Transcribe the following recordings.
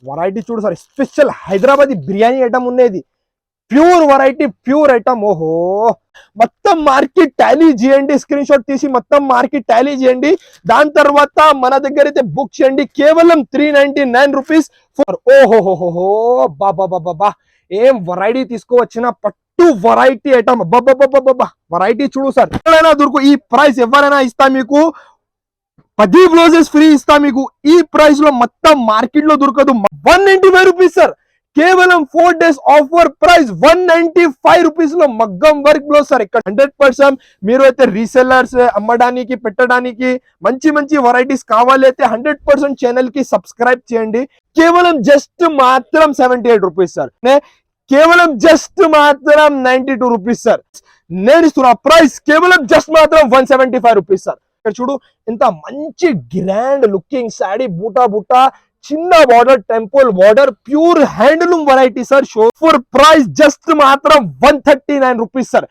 Variety చూడు sir, special Hyderabadi biryani item ఉన్నది. Pure variety, pure item. ఓహో, మొత్తం మార్కెట్ టాలీ చేయండి, స్క్రీన్ షాట్ తీసి మొత్తం మార్కెట్ టాలీ చేయండి. దాని తర్వాత మన దగ్గర అయితే బుక్ చేయండి. కేవలం 399 రూపీస్ ఫర్. ఓహోహోహో, బాబా ఏం వెరైటీ తీసుకువచ్చిన పట్టు వెరైటీ ఐటమ్. బాబా వెరైటీ చూడు సార్, ఎక్కడైనా దొరుకు ఈ ప్రైస్. ఎవరైనా ఇస్తా మీకు 10 బ్లౌజెస్ ఫ్రీ ఇస్తా మీకు. ఈ ప్రైస్ లో మొత్తం మార్కెట్ లో దొరకదు. 195 రూపీస్ సార్, కేవలం 4 days ఆఫర్ ప్రైస్ 195 రూపీస్ లో మగ్గం వర్క్ బ్లౌజ్ సార్. ఇక్కడ 100% మీరు అయితే రీసెల్లర్స్ అమ్మడానికి పెట్టడానికి మంచి మంచి వెరైటీస్ కావాలి అయితే 100% ఛానల్ కి సబ్స్క్రైబ్ చేయండి. కేవలం జస్ట్ మాత్రం 78 రూపీస్ సార్, కేవలం జస్ట్ మాత్రం 92 రూపీస్ సార్. నేను ఇస్తున్న ప్రైస్ కేవలం జస్ట్ మాత్రం 175 రూపీస్ సార్. ఇక్కడ చూడు, ఇంత మంచి గ్రాండ్ లుకింగ్ సాడీ, బూటా బూటా, చిన్న border, temple border, pure handloom variety sir. Show for price just మాత్రం 139 రూపీస్ సార్.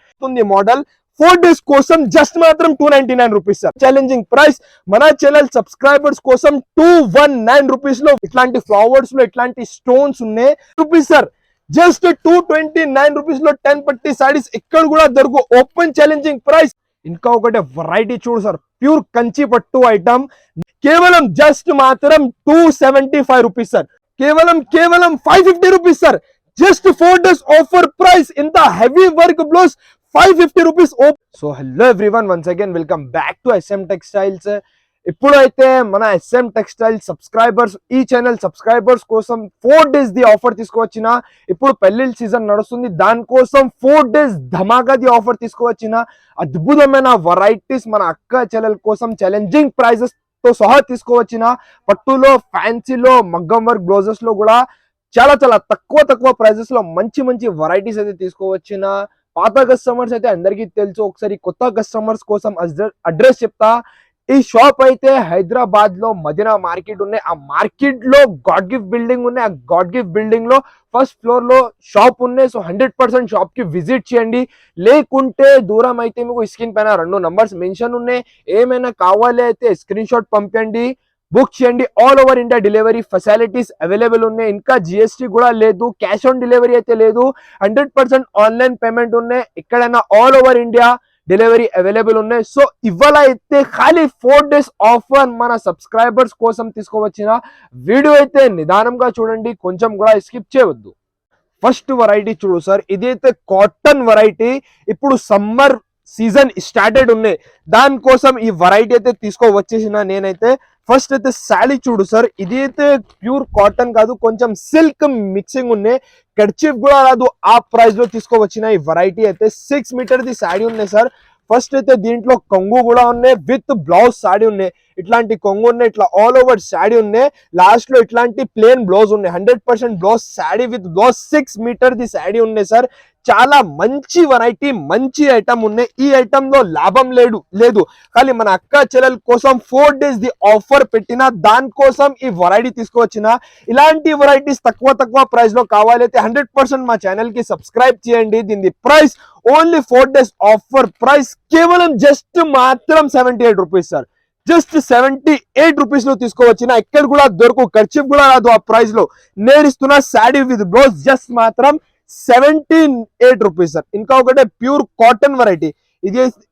మోడల్ 4 days కోసం జస్ట్ మాత్రం 299 రూపీస్ సార్. ఛాలెంజింగ్ ప్రైస్ మన ఛానల్ సబ్స్క్రైబర్స్ కోసం 219 రూపీస్ లో ఇట్లాంటి ఫ్లవర్స్ లో ఇట్లాంటి స్టోన్స్ ఉన్నాయి రూపీస్ సార్. జస్ట్ 229 రూపీస్ లో 10 పట్టి సారీస్ ఎక్కడ కూడా దొరుకు. Open challenging price. ఇంకా ఒకటే వెరైటీ చూడు సార్, ప్యూర్ కంచి పట్టు ఐటమ్. కేవలం జస్ట్ మాత్రం 275 రూపీస్ సార్. కేవలం 550 rupees sir. Just 4 days offer price. ఇంత heavy work blouse 550 rupees. So hello everyone, once again welcome back to SM textiles. ఇప్పుడైతే మన SM టెక్స్టైల్ సబ్స్క్రైబర్స్, ఈ ఛానల్ సబ్స్క్రైబర్స్ కోసం 4 days the offer తీసుకువచ్చిన. ఇప్పుడు పెళ్లిళ్ళ సీజన్ నడుస్తుంది, దానికోసం 4 days ధమాకా ది ఆఫర్ తీసుకువచ్చిన. అద్భుతమైన వెరైటీస్ మన అక్క ఛానల్ కోసం ఛాలెంజింగ్ ప్రైజెస్ తో సహా తీసుకువచ్చిన. పట్టులో, ఫ్యాన్సీలో, మగ్గం వర్క్ బ్లౌజెస్ లో కూడా చాలా చాలా తక్కువ ప్రైజెస్ లో మంచి మంచి వెరైటీస్ అయితే తీసుకువచ్చిన. పాత కస్టమర్స్ అయితే అందరికీ తెలుసు, ఒకసారి కొత్త కస్టమర్స్ కోసం అడ్రస్ చెప్తా. ఈ షాప్ అయితే హైదరాబాద్ లో మదీనా మార్కెట్ ఉన్నాయి. ఆ మార్కెట్ లో గాడ్ గిఫ్ట్ బిల్డింగ్ ఉన్నాయి. ఆ గాడ్ గిఫ్ట్ బిల్డింగ్ లో ఫస్ట్ ఫ్లోర్ లో షాప్ ఉన్నాయి. సో 100% షాప్ కి విజిట్ చేయండి. లేకుంటే దూరం అయితే మీకు స్క్రీన్ పైన 2 నంబర్స్ మెన్షన్ ఉన్నాయి. ఏమైనా కావాలి అయితే స్క్రీన్ షాట్ పంపండి, బుక్ చేయండి. All over India delivery facilities available ఉన్నాయి. ఇంకా GST కూడా లేదు, క్యాష్ ఆన్ డెలివరీ అయితే లేదు. 100% ఆన్లైన్ పేమెంట్ ఉన్నాయి. ఎక్కడైనా all over India delivery available ఉన్నాయి. సో ఇవాళ అయితే ఖాళీ 4 days ఆఫర్ మన సబ్స్క్రైబర్స్ కోసం తీసుకోవచ్చిన. వీడియో అయితే నిదానంగా చూడండి, కొంచెం కూడా స్కిప్ చేయవద్దు. ఫస్ట్ వెరైటీ చూడు సార్, ఇదైతే కాటన్ వెరైటీ. ఇప్పుడు సమ్మర్ సీజన్ స్టార్టెడ్ ఉన్నాయి, దానికోసం ఈ వెరైటీ అయితే తీసుకోవచ్చేసిన నేనైతే. ఫస్ట్ అయితే శారీ చూడు సార్, ఇది అయితే ప్యూర్ కాటన్ కాదు, కొంచెం సిల్క్ మిక్సింగ్ ఉన్నాయి. కర్చీఫ్ కూడా రాదు. ఆ ప్రైస్ లో తీసుకోవచ్చిన ఈ వెరైటీ అయితే 6 మీటర్ ది శారీ ఉన్నాయి సార్. ఫస్ట్ అయితే దీంట్లో కొంగు కూడా ఉన్నాయి, విత్ బ్లౌజ్ శారీ ఉన్నాయి. ఇట్లాంటి కొంగు ఉన్నాయి, ఇట్లా ఆల్ ఓవర్ శారీ ఉన్నాయి. లాస్ట్ లో ఇట్లాంటి ప్లేన్ బ్లౌజ్ ఉన్నాయి. 100% blouse sari with blouse. 6 metre ది శారీ ఉన్నాయి సార్. చాలా మంచి వెరైటీ, మంచి ఐటమ్ ఉన్నాయి. ఈ ఐటమ్ లో లాభం లేదు కానీ మన అక్క చెల్లెల కోసం 4 days ది ఆఫర్ పెట్టిన, దానికోసం ఈ వెరైటీ తీసుకువచ్చిన. ఇలాంటి వెరైటీస్ తక్కువ ప్రైస్ లో కావాలైతే 100% మా ఛానల్ కి సబ్స్క్రైబ్ చేయండి. దీని price only 4 days offer price కేవలం జస్ట్ మాత్రం 78 రూపీస్ సార్. జస్ట్ 78 రూపీస్ లో తీసుకోవచ్చిన. ఎక్కడ కూడా దొరకు, ఖర్చు కూడా రాదు ఆ ప్రైస్ లో. నేను ఇస్తున్న శారీ విత్ బ్లౌజ్ జస్ట్ మాత్రం 78 రూపీస్ సార్. ఇంకా ఒకటే ప్యూర్ కాటన్ వెరైటీ.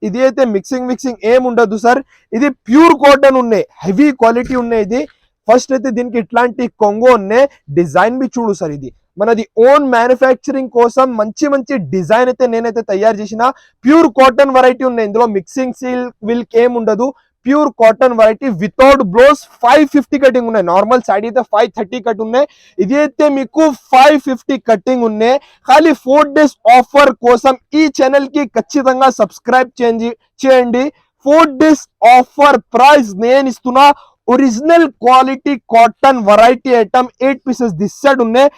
ఇది అయితే మిక్సింగ్ ఏం ఉండదు సార్. ఇది ప్యూర్ కాటన్ ఉన్నాయి, హెవీ క్వాలిటీ ఉన్నాయి. ఇది ఫస్ట్ అయితే దీనికి ఇట్లాంటి కొంగో ఉన్నాయి. డిజైన్ బి చూడు సార్, ఇది మనది ఓన్ మ్యానుఫ్యాక్చరింగ్ కోసం మంచి డిజైన్ అయితే నేనైతే తయారు చేసిన. ప్యూర్ కాటన్ వెరైటీ ఉన్నాయి. ఇందులో మిక్సింగ్ సిల్క్ ఏం ఉండదు. Pure cotton variety without blouse. 550 cutting ఉన్నాయి. నార్మల్ సాడీ అయితే 530 కట్ ఉన్నాయి. ఇది అయితే మీకు 550 కటింగ్ ఉన్నాయి. ఖాళీ 4 days ఆఫర్ కోసం ఈ ఛానల్ కి ఖచ్చితంగా సబ్స్క్రైబ్ చేయండి. 4 days ఆఫర్ ప్రైస్ నేను ఇస్తున్నా. Original quality cotton variety item 8 pieces this side ఉన్నాయి.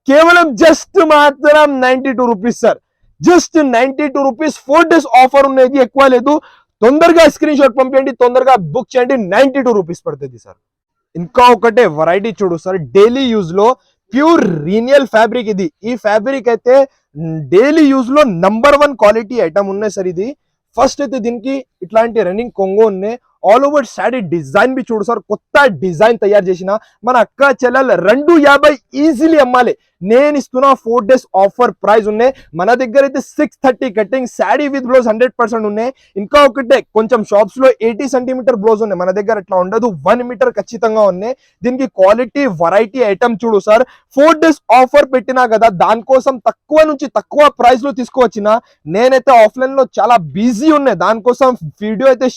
కేవలం జస్ట్ మాత్రం 92 rupees sir. Just 92 rupees. 4 days offer ఉన్నది, ఎక్కువ లేదు. తొందరగా స్క్రీన్ షాట్ పంపించండి, తొందరగా బుక్ చేయండి. 92 రూపీస్ పడుతుంది సార్. ఇంకా ఒకటే వెరైటీ చూడు సార్, డైలీ యూజ్ లో ప్యూర్ రీనియల్ ఫ్యాబ్రిక్. ఇది ఈ ఫ్యాబ్రిక్ అయితే డైలీ యూజ్ లో నంబర్ 1 క్వాలిటీ ఐటమ్ ఉన్నాయి సార్. ఇది ఫస్ట్ అయితే దీనికి ఇట్లాంటి రన్నింగ్ కొంగు ఉన్నాయి. ఆల్ ఓవర్ శారీ డిజైన్ బి చూడు సార్, కొత్త డిజైన్ తయారు చేసిన మన అక్క చెల్లెలు 250 ఈజీలీ అమ్మాలి. నేను ఇస్తున్నా 4 days ఆఫర్ ప్రైస్ ఉన్నాయి. మన దగ్గర అయితే 630 కటింగ్ శారీ విత్ బ్లౌజ్ 100% ఉన్నాయి. ఇంకా ఒకటే కొంచెం షాప్స్ లో 80 సెంటీమీటర్ బ్లౌజ్ ఉన్నాయి, మన దగ్గర అట్లా ఉండదు, 1 మీటర్ ఖచ్చితంగా ఉన్నాయి. దీనికి క్వాలిటీ వెరైటీ ఐటమ్ చూడు సార్. 4 days ఆఫర్ పెట్టినా కదా, దానికోసం తక్కువ నుంచి తక్కువ ప్రైస్ లో తీసుకువచ్చిన. నేనైతే ఆఫ్లైన్ లో చాలా బిజీ ఉన్నాయి, దానికోసం వీడియో అయితే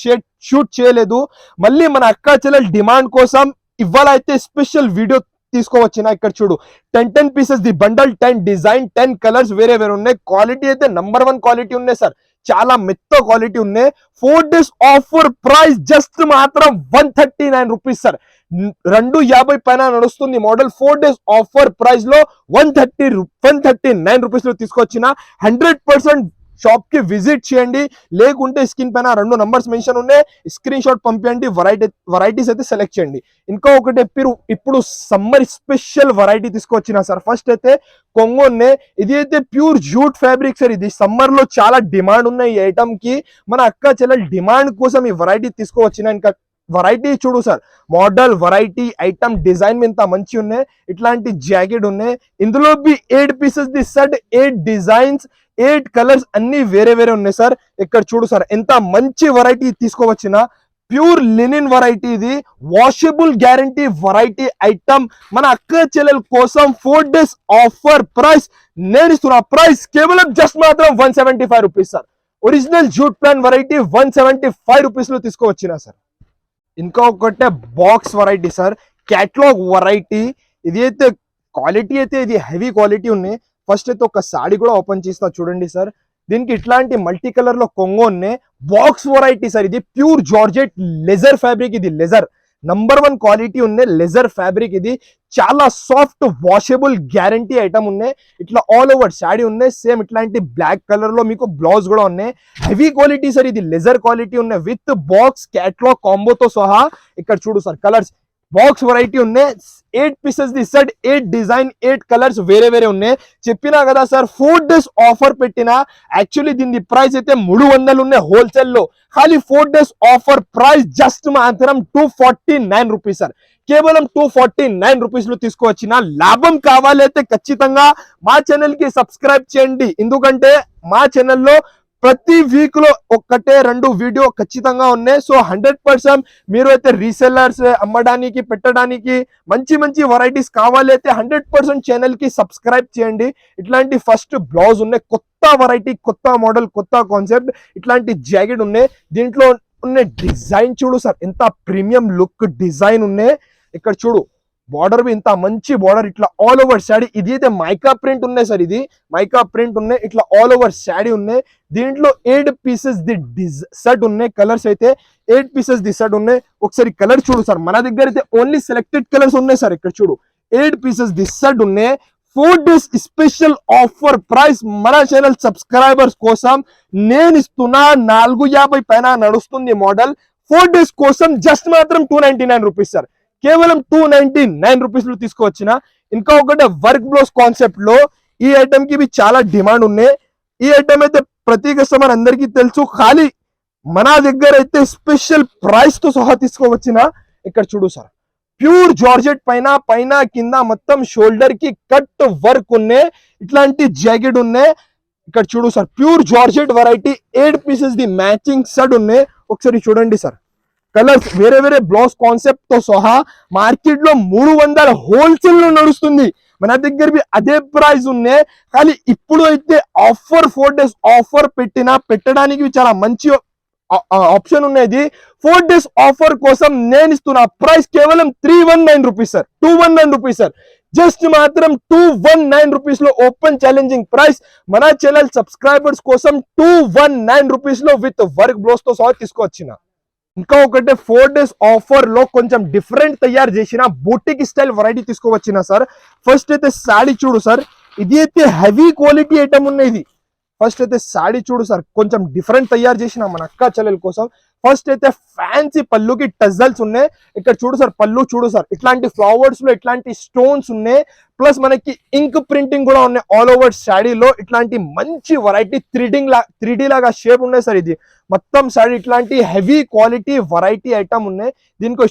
షూట్ చేయలేదు. మళ్ళీ మన అక్క చెల్లెల డిమాండ్ కోసం ఇవాళ అయితే స్పెషల్ వీడియో తీసుకోవచ్చిన. ఇక్కడ చూడు 10 pieces the bundle, 10 design, 10 colours వేరే వేరే ఉన్నాయి. క్వాలిటీ అయితే నంబర్ 1 క్వాలిటీ ఉన్నాయి సార్, చాలా మెత్త క్వాలిటీ ఉన్నాయి. 4 days ఆఫర్ ప్రైస్ జస్ట్ మాత్రం 139 రూపీస్ సార్. 250 పైన నడుస్తుంది మోడల్. 4 days ఆఫర్ ప్రైస్ లో 139 రూపీస్ లో తీసుకొచ్చిన. 100% షాప్ కి విజిట్ చేయండి, లేకుంటే స్క్రీన్ పైన 2 నంబర్స్ మెన్షన్ ఉన్నాయి, స్క్రీన్ షాట్ పంపించండి. వెరైటీస్ అయితే సెలెక్ట్ చేయండి. ఇంకా ఒకటి ఇప్పుడు సమ్మర్ స్పెషల్ వెరైటీ తీసుకొచ్చిన సార్. ఫస్ట్ అయితే కొంగోనే, ఇది అయితే ప్యూర్ జూట్ ఫ్యాబ్రిక్ సార్. ఇది సమ్మర్ లో చాలా డిమాండ్ ఉన్నాయి ఈ ఐటమ్ కి. మన అక్క చెల్లెల డిమాండ్ కోసం ఈ వెరైటీ తీసుకువచ్చిన. ఇంకా వెరైటీ చూడు sir, model variety item design ఇంత మంచి ఉన్నాయి. ఇట్లాంటి జాకెట్ ఉన్నాయి. ఇందులో బి 8 పీసెస్ ది సెట్, 8 డిజైన్స్, 8 కలర్స్ అన్ని వేరే వేరే ఉన్నాయి సార్. ఇక్కడ చూడు సార్, ఎంత మంచి వెరైటీ తీసుకోవచ్చిన. ప్యూర్ లినిన్ వెరైటీ, ఇది వాషబుల్ గ్యారంటీ వెరైటీ ఐటమ్. మన అక్క చెల్లెల కోసం 4 days ఆఫర్ ప్రైస్ నేను ఇస్తున్నా. ప్రైస్ కేవలం జస్ట్ మాత్రం 175 rupees sir. Original jute plan variety 175 rupees లో తీసుకోవచ్చిన సార్. ఇంకా ఒకటే box variety sir, catalogue variety. ఇది అయితే క్వాలిటీ అయితే ఇది హెవీ క్వాలిటీ ఉన్నాయి. ఫస్ట్ అయితే ఒక సాడీ కూడా ఓపెన్ చేస్తా చూడండి సార్. దీనికి ఇట్లాంటి మల్టీ కలర్ లో కొంగో ఉన్నాయి. బాక్స్ వెరైటీ సార్, ఇది ప్యూర్ జార్జెట్ లెజర్ ఫ్యాబ్రిక్. ఇది లెజర్ నంబర్ 1 క్వాలిటీ ఉన్నాయి. లెజర్ ఫ్యాబ్రిక్, ఇది చాలా సాఫ్ట్ వాషబుల్ గ్యారంటీ ఐటమ్ ఉన్నాయి. ఇట్లా ఆల్ ఓవర్ శాడీ ఉన్నాయి. సేమ్ ఇట్లాంటి బ్లాక్ కలర్ లో మీకు బ్లౌజ్ కూడా ఉన్నాయి. హెవీ క్వాలిటీ సార్, ఇది లెజర్ క్వాలిటీ ఉన్నాయి విత్ బాక్స్ క్యాటలాగ్ కాంబోతో సహా. ఇక్కడ చూడు సార్, కలర్స్ బాక్స్ వెరైటీ ఉన్నాయి. 8 పీసెస్ ది సెట్, 8 డిజైన్, 8 కలర్స్ వేరే వేరే ఉన్నాయి. చెప్పినా కదా సార్, 4 days ఆఫర్ పెట్టినా. యాక్చువల్లీ దీని ప్రైస్ అయితే 300 ఉన్నాయి హోల్సేల్ లో. ఖాళీ 4 days ఆఫర్ ప్రైస్ జస్ట్ మాత్రం 249 రూపీస్ సార్. కేవలం 249 రూపీస్ లో తీసుకువచ్చిన. లాభం కావాలైతే ఖచ్చితంగా మా ఛానల్ కి సబ్స్క్రైబ్ చేయండి, ఎందుకంటే మా ఛానల్లో ప్రతి వీక్ లో 1-2 వీడియో ఖచ్చితంగా ఉన్నాయి. సో 100% మీరు అయితే రీసెల్లర్స్ అమ్మడానికి పెట్టడానికి మంచి మంచి వెరైటీస్ కావాలి అయితే 100% ఛానల్ కి సబ్స్క్రైబ్ చేయండి. ఇట్లాంటి ఫస్ట్ బ్లౌజ్ ఉన్నాయి, కొత్త వెరైటీ, కొత్త మోడల్, కొత్త కాన్సెప్ట్. ఇట్లాంటి జాకెట్ ఉన్నాయి. దీంట్లో ఉన్న డిజైన్ చూడు సార్, ఎంత ప్రీమియం లుక్ డిజైన్ ఉన్నాయి. ఇక్కడ చూడు, బార్డర్ ఇంత మంచి బార్డర్, ఇట్లా ఆల్ ఓవర్ శాడీ. ఇది అయితే మైకా ప్రింట్ ఉన్నాయి సార్, ఇది మైకా ప్రింట్ ఉన్నాయి. ఇట్లా ఆల్ ఓవర్ శాడీ ఉన్నాయి. దీంట్లో 8 పీసెస్ ది సెట్ ఉన్నాయి. కలర్స్ అయితే 8 పీసెస్ ది సెట్ ఉన్నాయి. ఒకసారి కలర్ చూడు సార్, మన దగ్గర అయితే ఓన్లీ సెలెక్టెడ్ కలర్స్ ఉన్నాయి సార్. ఇక్కడ చూడు, 8 పీసెస్ ది సెట్ ఉన్నాయి. 4 days స్పెషల్ ఆఫర్ ప్రైస్ మన ఛానల్ సబ్స్క్రైబర్స్ కోసం నేను ఇస్తున్నా. 450 పైన నడుస్తుంది మోడల్. 4 days కోసం జస్ట్ మాత్రం 299 రూపీస్ సార్. కేవలం 299 రూపీస్ లో తీసుకువచ్చిన. ఇంకా ఒకటి వర్క్ బ్లౌజ్ కాన్సెప్ట్ లో ఈ ఐటమ్ కి చాలా డిమాండ్ ఉన్నాయి. ఈ ఐటమ్ అయితే ప్రతి కస్టమర్ అందరికీ తెలుసు. ఖాళీ మన దగ్గర అయితే స్పెషల్ ప్రైస్ తో సహా తీసుకోవచ్చిన. ఇక్కడ చూడు సార్, ప్యూర్ జార్జెట్ పైన కింద మొత్తం షోల్డర్ కి కట్ వర్క్ ఉన్నాయి. ఇట్లాంటి జాకెట్ ఉన్నాయి. ఇక్కడ చూడు sir, pure georgette variety, 8 pieces ది మ్యాచింగ్ సెట్ ఉన్నాయి. ఒకసారి చూడండి సార్, కలర్స్ వేరే వేరే బ్లౌజ్ కాన్సెప్ట్ తో సహా. మార్కెట్ లో 300 హోల్సేల్ లో నడుస్తుంది, మన దగ్గర అదే ప్రైస్ ఉన్నాయి. కానీ ఇప్పుడు అయితే ఆఫర్ 4 days ఆఫర్ పెట్టడానికి చాలా మంచి ఆప్షన్ ఉన్నది. 4 days ఆఫర్ కోసం నేను ఇస్తున్న ప్రైస్ కేవలం 319 rupees sir. 219 rupees sir. Just మాత్రం 219 రూపీస్ లో ఓపెన్ ఛాలెంజింగ్ ప్రైస్ మన ఛానల్ సబ్స్క్రైబర్స్ కోసం 219 రూపీస్ లో విత్ వర్క్ బ్లౌజ్ తో సహా తీసుకొచ్చిన. ఇంకా ఒకటి 4 days ఆఫర్ లో కొంచెం డిఫరెంట్ తయారు చేసిన బూటిక్ స్టైల్ వెరైటీ తీసుకోవచ్చిన సార్. ఫస్ట్ అయితే సాడీ చూడు సార్, ఇది అయితే హెవీ క్వాలిటీ ఐటమ్ ఉన్నది. ఫస్ట్ అయితే సాడీ చూడు సార్, కొంచెం డిఫరెంట్ తయారు చేసిన మన అక్క చెల్లెల కోసం. ఫస్ట్ అయితే ఫ్యాన్సీ పళ్ళుకి టజల్స్ ఉన్నాయి. ఇక్కడ చూడు సార్, పళ్ళు చూడు సార్, ఇట్లాంటి ఫ్లవర్స్ లో ఇట్లాంటి స్టోన్స్ ఉన్నాయి. ప్లస్ మనకి ఇంక్ ప్రింటింగ్ కూడా ఉన్నాయి ఆల్ ఓవర్ శాడీలో. ఇట్లాంటి మంచి వెరైటీ 3D లాగా షేప్ ఉన్నాయి సార్. ఇది మొత్తం శాడీ ఇట్లాంటి హెవీ క్వాలిటీ వెరైటీ ఐటమ్ ఉన్నాయి. దీనికి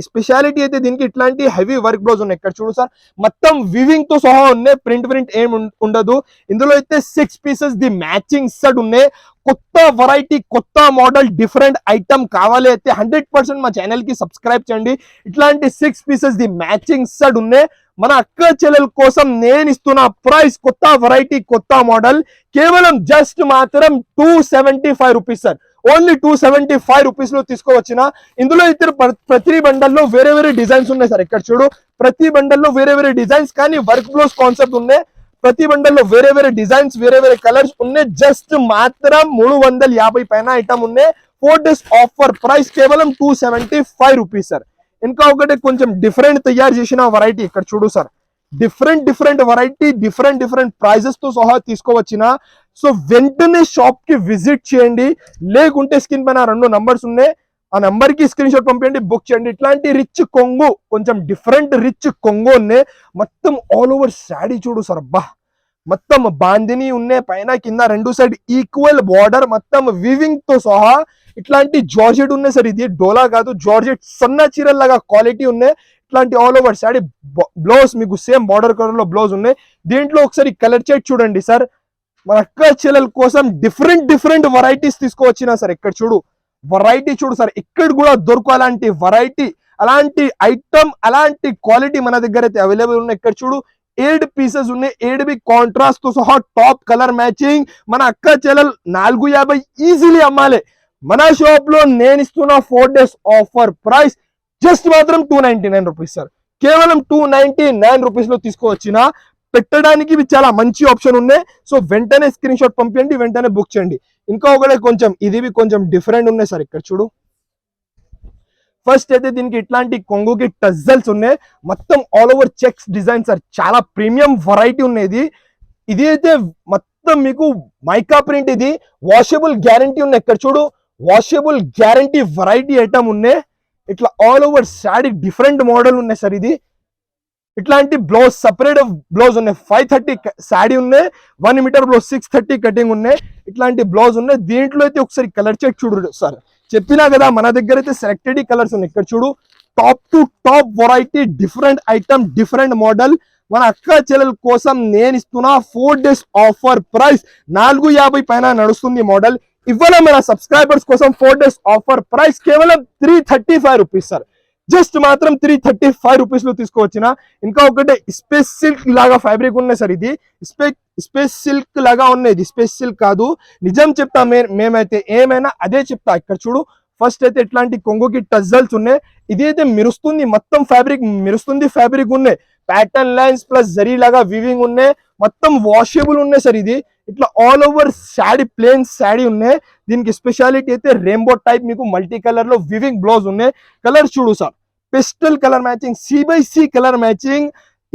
స్పెషాలిటీ అయితే దీనికి ఇట్లాంటి హెవీ వర్క్ బ్లౌజ్ ఉన్నాయి. ఇక్కడ చూడు సార్, మొత్తం వివింగ్ తో సహా ఉన్నాయి, ప్రింట్ ఏం ఉండదు. ఇందులో అయితే 6 పీసెస్ ది మ్యాచింగ్ సెట్ ఉన్నాయి. కొత్త వెరైటీ, కొత్త మోడల్, డిఫరెంట్ ఐటమ్ కావాలి అయితే 100% మా ఛానల్ కి సబ్స్క్రైబ్ చేయండి. ఇట్లాంటి 6 పీసెస్ ది మ్యాచింగ్ సెట్ ఉన్నాయి. మన అక్క చెల్లెల కోసం నేను ఇస్తున్న ప్రైస్, కొత్త వెరైటీ, కొత్త మోడల్, కేవలం జస్ట్ మాత్రం 275 రూపీస్ సార్. ఓన్లీ 275 రూపీస్ లో తీసుకోవచ్చిన. ఇందులో ఇద్దరు ప్రతి బండల్లో వేరే వేరే డిజైన్స్ ఉన్నాయి సార్. ఇక్కడ చూడు, ప్రతి బండల్లో వేరే వేరే డిజైన్స్, కానీ వర్క్ బ్లౌజ్ కాన్సెప్ట్ ఉన్నాయి. ప్రతి బండల్లో వేరే వేరే డిజైన్స్, వేరే వేరే కలర్స్ ఉన్నాయి. జస్ట్ మాత్రం 350 పైన ఐటమ్ ఉన్నాయి. 4 days ఆఫర్ ప్రైస్ కేవలం 275 రూపీస్ సార్. ఇంకా ఒకటి కొంచెం డిఫరెంట్ తయారు చేసిన వెరైటీ ఇక్కడ చూడు సార్. డిఫరెంట్ వెరైటీ, డిఫరెంట్ ప్రైజెస్ తో సహా తీసుకోవచ్చిన. సో వెంటనే షాప్ కి విజిట్ చేయండి, లేకుంటే స్క్రీన్ పైన 2 నంబర్స్ ఉన్నాయి, ఆ నంబర్ కి స్క్రీన్ షాట్ పంపించండి, బుక్ చేయండి. ఇట్లాంటి రిచ్ కొంగు, కొంచెం డిఫరెంట్ రిచ్ కొంగు ఉన్నాయి. మొత్తం ఆల్ ఓవర్ శాడీ చూడు సార్, అబ్బా మొత్తం బాందిని ఉన్నాయి. పైన కింద 2 సైడ్ ఈక్వల్ బార్డర్, మొత్తం వివింగ్ తో సహా. ఇట్లాంటి జార్జెట్ ఉన్నాయి సార్. ఇది డోలా కాదు, జార్జెట్ సన్న చీరల లాగా క్వాలిటీ ఉన్నాయి. ఇట్లాంటి ఆల్ ఓవర్ శాడీ. బ్లౌజ్ మీకు సేమ్ బార్డర్ కలర్ లో బ్లౌజ్ ఉన్నాయి. దీంట్లో ఒకసారి కలర్ చార్ట్ చూడండి సార్. మన అక్క చెల్లెల కోసం డిఫరెంట్ వెరైటీస్ తీసుకువచ్చినా సార్. ఇక్కడ చూడు, వెరైటీ చూడు సార్, ఇక్కడ కూడా దొరుకు అలాంటి వెరైటీ, అలాంటి ఐటమ్, అలాంటి క్వాలిటీ మన దగ్గర అయితే అవైలబుల్ ఉన్నాయి. ఇక్కడ చూడు 8 పీసెస్ ఉన్నాయి. 8 కాంట్రాస్ట్ తో సహా టాప్ కలర్ మ్యాచింగ్. మన అక్క చెల్లెలు 450 ఈజీలీ అమ్మాలి. మన షాప్ లో నేను ఇస్తున్న 4 days ఆఫర్ ప్రైస్ జస్ట్ మాత్రం 299 రూపీస్ సార్. కేవలం 299 రూపీస్ లో తీసుకోవచ్చిన. పెట్టడానికి చాలా మంచి ఆప్షన్ ఉన్నాయి. సో వెంటనే స్క్రీన్ షాట్ పంపించండి, వెంటనే బుక్ చేయండి. ఇంకా ఒకటే కొంచెం ఇది కొంచెం డిఫరెంట్ ఉన్నాయి సార్. ఇక్కడ చూడు, ఫస్ట్ అయితే దీనికి ఇట్లాంటి కొంగుకి టజల్స్ ఉన్నాయి. మొత్తం all over checks design sir. చాలా ప్రీమియం వెరైటీ ఉన్నాయి. ఇది అయితే మొత్తం మీకు మైకా ప్రింట్, ఇది వాషబుల్ గ్యారంటీ ఉన్నాయి. ఇక్కడ చూడు, వాషబుల్ గ్యారంటీ వెరైటీ ఐటమ్ ఉన్నాయి. ఇట్లా all over sari different model ఉన్నాయి సార్. ఇది ఇట్లాంటి బ్లౌజ్, సపరేట్ బ్లౌజ్ ఉన్నాయి. 530 శాడీ ఉన్నాయి. 1 మీటర్ బ్లౌజ్ 630 కటింగ్ ఉన్నాయి. ఇట్లాంటి బ్లౌజ్ ఉన్నాయి. దీంట్లో అయితే ఒకసారి కలర్ చెక్ చూడు సార్. చెప్పినా కదా మన దగ్గర అయితే సెలెక్టెడ్ కలర్స్ ఉన్నాయి. ఇక్కడ చూడు, top to top variety, different item, different model. మన అక్క చెల్లెల కోసం నేను ఇస్తున్న 4 days ఆఫర్ ప్రైస్ 450 పైన నడుస్తుంది మోడల్. ఇవాళ మన సబ్స్క్రైబర్స్ కోసం 4 days ఆఫర్ ప్రైస్ కేవలం 335 రూపీస్ సార్. జస్ట్ మాత్రం 335 రూపీస్ లో తీసుకోవచ్చిన. ఇంకా ఒకటే స్పేస్ సిల్క్ లాగా ఫ్యాబ్రిక్ ఉన్నాయి సార్. ఇది స్పేస్ సిల్క్ లాగా ఉన్నాయి. ఇది స్పేస్ సిల్క్ కాదు, నిజం చెప్తా మేమైతే ఏమైనా అదే చెప్తా. ఇక్కడ చూడు, ఫస్ట్ అయితే ఇట్లాంటి కొంగుకి టజల్స్ ఉన్నాయి. ఇది అయితే మెరుస్తుంది, మొత్తం ఫ్యాబ్రిక్ మెరుస్తుంది ఫ్యాబ్రిక్ ఉన్నాయి. ప్యాటర్న్ లైన్స్ ప్లస్ జరీ లాగా వివింగ్ ఉన్నాయి. మొత్తం వాషబుల్ ఉన్నాయి సార్. ఇది ఇట్లా all over sari, plain sari ఉన్నాయి. దీనికి స్పెషాలిటీ అయితే రెయిన్బో టైప్ మీకు మల్టీ కలర్ లో వివింగ్ బ్లౌజ్ ఉన్నాయి. కలర్ చూడు sir, pastel colour matching, C/C colour matching.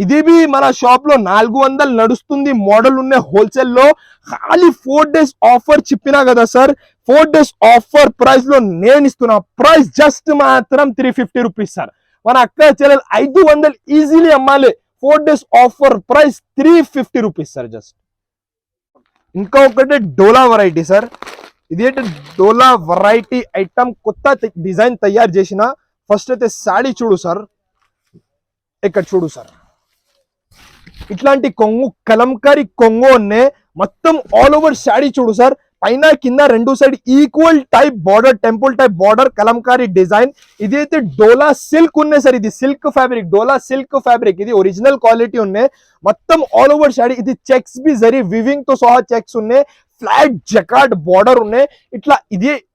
ఇది మన షాప్ లో 400 నడుస్తుంది మోడల్ ఉన్నాయి హోల్సేల్ లో. ఖాళీ 4 days ఆఫర్ చెప్పినా కదా సార్. 4 days ఆఫర్ ప్రైస్ లో నేను ఇస్తున్నా ప్రైస్ జస్ట్ మాత్రం 350 రూపీస్ సార్. మన అక్క చెల్లెలు 500 ఈజీలీ అమ్మాలి. 4 days offer price 350 rupees sir just. ఇంకా ఒకటి డోలా వెరైటీ సార్. ఇది డోలా వెరైటీ ఐటమ్, కొత్త డిజైన్ తయారు చేసిన. ఫస్ట్ అయితే శాడీ చూడు సార్. ఇక్కడ చూడు సార్, ఇట్లాంటి కొంగు, కలంకారీ కొంగు ఉన్నాయి. మొత్తం ఆల్ ఓవర్ శాడీ చూడు సార్. పైన కింద 2 side equal type border, temple type border, Kalamkari design. ఇది అయితే డోలా సిల్క్ ఉన్నాయి సార్. ఇది సిల్క్ ఫ్యాబ్రిక్, డోలా సిల్క్ ఫ్యాబ్రిక్. ఇది ఒరిజినల్ క్వాలిటీ ఉన్నాయి. మొత్తం ఆల్ ఓవర్ శాడీ. ఇది చెక్స్ బి జరీ వివింగ్ తో సహా చెక్స్ ఉన్నాయి. ఫ్లాట్ జకార్డ్ బార్డర్ ఉన్నాయి.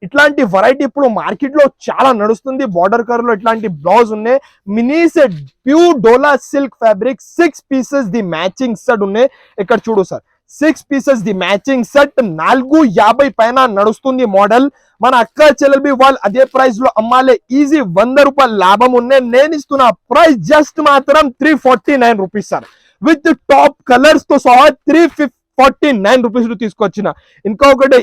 ఇట్లాంటి వెరైటీ ఇప్పుడు మార్కెట్ లో చాలా నడుస్తుంది. బార్డర్ కలర్ లో ఇట్లాంటి బ్లౌజ్ ఉన్నాయి. మినీ సెట్, ప్యూర్ డోలా సిల్క్ ఫ్యాబ్రిక్. 6 పీసెస్ ది మ్యాచింగ్ సెట్ ఉన్నాయి. ఇక్కడ చూడు సార్, 6 పీసెస్ ది మ్యాచింగ్ సెట్ 450 పైన నడుస్తుంది మోడల్. మన అక్క చెల్లెలు వాళ్ళు అదే ప్రైస్ లో అమ్మాలి. ఈజీ 100 రూపాయల లాభం ఉన్నాయి. నేను ఇస్తున్న ప్రైస్ జస్ట్ మాత్రం 349 rupees sir. With top colours తో సహా 349 రూపీస్ తీసుకొచ్చిన. ఇంకా ఒకటి,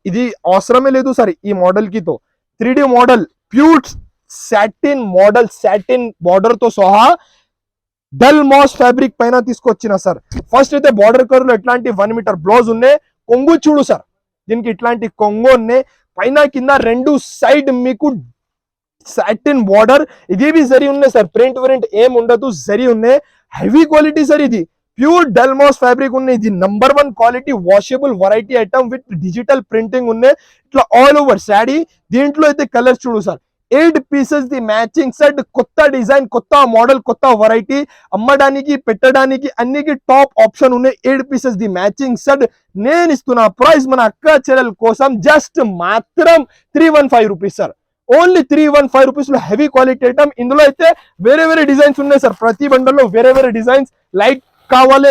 ఇది అవసరమే లేదు సార్ ఈ మోడల్ కి. తో 3D model, pure satin model, satin border తో సహా డల్ మాస్ ఫ్యాబ్రిక్ పైన తీసుకొచ్చిన సార్. ఫస్ట్ అయితే బార్డర్ కలర్ లో ఎట్లాంటి 1 మీటర్ బ్లౌజ్ ఉన్నాయి. కొంగు చూడు సార్, దీనికి ఇట్లాంటి కొంగు ఉన్నాయి. పైన కింద రెండు సైడ్ మీకు సాటిన్ బార్డర్, ఇది भी జరీ ఉన్నాయి సార్. ప్రింట్ వేరియంట్ ఏం ఉండదు, జరీ ఉన్నాయి. హెవీ క్వాలిటీ సార్, ఇది ప్యూర్ డల్మాస్ ఫ్యాబ్రిక్ ఉన్నాయి. ఇది number 1 quality washable variety item with digital printing ఉన్నాయి. ఇట్లా ఆల్ ఓవర్ శాడీ. దీంట్లో అయితే కలర్స్ చూడు సార్, 8 పీసెస్ ది మ్యాచింగ్ సెట్. కొత్త డిజైన్, కొత్త మోడల్, కొత్త వెరైటీ, అమ్మడానికి పెట్టడానికి అన్నికి టాప్ ఆప్షన్ ఉన్నాయి. 8 పీసెస్ ది మ్యాచింగ్ సెట్. నేను ఇస్తున్న ప్రైస్ మన అక్క చెల్లెల కోసం జస్ట్ మాత్రం 315 రూపీస్ సార్. ఓన్లీ 315 రూపీస్ లో హెవీ క్వాలిటీ ఐటమ్. ఇందులో అయితే వేరే వేరే డిజైన్స్ ఉన్నాయి సార్. ప్రతి బండల్లో వేరే వేరే డిజైన్స్. లైట్ కావాలి